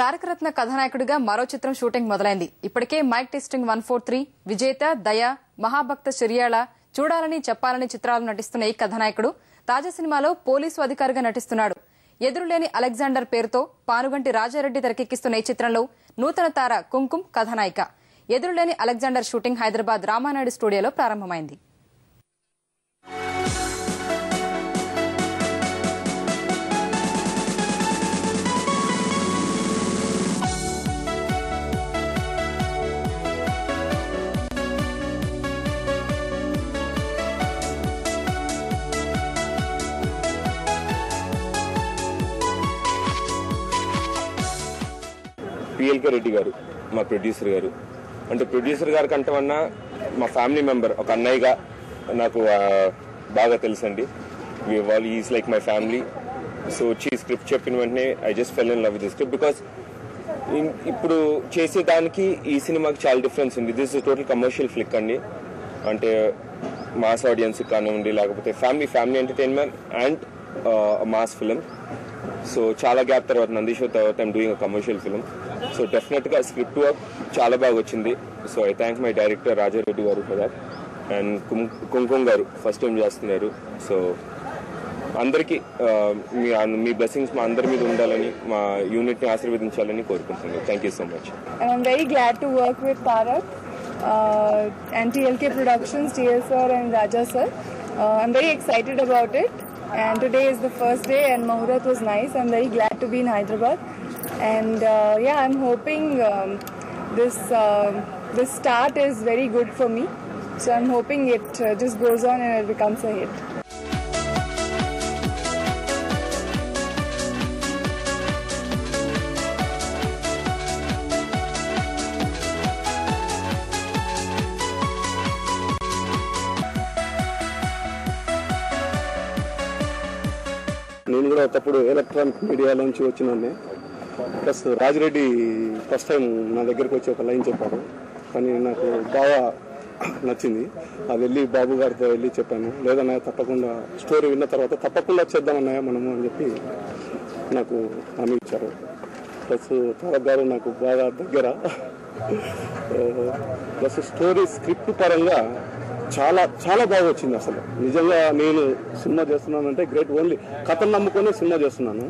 తారకరత్న కథానాయకుడిగా మరో చిత్రం షూటింగ్ మొదలైంది. ఇప్పటికే మైక్ టెస్టింగ్ 143, విజేత, దయ, మహాభక్త శర్యాళ, చూడాలని చెప్పాలని చిత్రాలు నటిస్తున్న ఈ కథానాయకుడు తాజా సినిమాలో పోలీసు అధికారిగా నటిస్తున్నాడు. ఎదురులేని అలెగ్జాండర్ పేరుతో పానుగంటి రాజారెడ్డి తెరకెక్కిస్తున్న ఈ చిత్రంలో నూతన తార కుంకుమ్ కథానాయిక. ఎదురులేని అలెగ్జాండర్ షూటింగ్ హైదరాబాద్ రామానాయుడు స్టూడియోలో ప్రారంభమైంది. PLK రెడ్డి గారు మా ప్రొడ్యూసర్ గారు. అంటే ప్రొడ్యూసర్ గారి కంటే అన్నా మా ఫ్యామిలీ మెంబర్, ఒక అన్నయ్యగా నాకు బాగా తెలుసండి. Is like my family. So వచ్చి స్క్రిప్ట్ చెప్పిన వెంటనే I just fell in love with the script. Because ఇప్పుడు చేసేదానికి ఈ సినిమాకి చాలా డిఫరెన్స్ ఉంది. This is total commercial flick అండి. అంటే మాస్ ఆడియన్స్ కానివ్వండి, లేకపోతే family entertainment and mass film. So చాలా గ్యాప్ తర్వాత నందీష్ తర్వాత I'm doing a commercial film. So definite గా స్క్రిప్ట్ వర్క్ చాలా బాగా వచ్చింది. So I thank my director Rajareddy గారు ఫర్ దాట్. అండ్ కుంకుమ్ గారు ఫస్ట్ టైం చేస్తున్నారు. సో అందరికీ మీ బ్లెస్సింగ్స్ మా అందరి మీద ఉండాలని, మా యూనిట్ ని ఆశీర్వదించాలని కోరుకుంటున్నాను. Thank you so much. I'm very glad to work with Tarak and TLK Productions, TL sir and Raja sir. I'm very excited about it. And today is the first day and Muhurat was nice. I'm very glad to be in Hyderabad. And I'm hoping this start is very good for me. So I'm hoping it just goes on and it becomes a hit. నేను కూడా ఒకప్పుడు electronic మీడియాలోంచి వచ్చినాన్ని. Plus Rajireddy first time నా దగ్గరికి వచ్చి ఒక line చెప్పారు, కానీ నాకు బాగా నచ్చింది. అది వెళ్ళి బాబు గారితో వెళ్ళి చెప్పాను, లేదన్నయ్య తప్పకుండా స్టోరీ విన్న తర్వాత తప్పకుండా చేద్దామన్నయ్య మనము అని చెప్పి నాకు హామీ ఇచ్చారు. ప్లస్ తారక్ గారు నాకు బాగా దగ్గర. ప్లస్ స్టోరీ స్క్రిప్ట్ పరంగా చాలా చాలా బాగా వచ్చింది. అసలు నిజంగా నేను సినిమా చేస్తున్నానంటే గ్రేట్. ఓన్లీ కథను నమ్ముకొని సినిమా చేస్తున్నాను.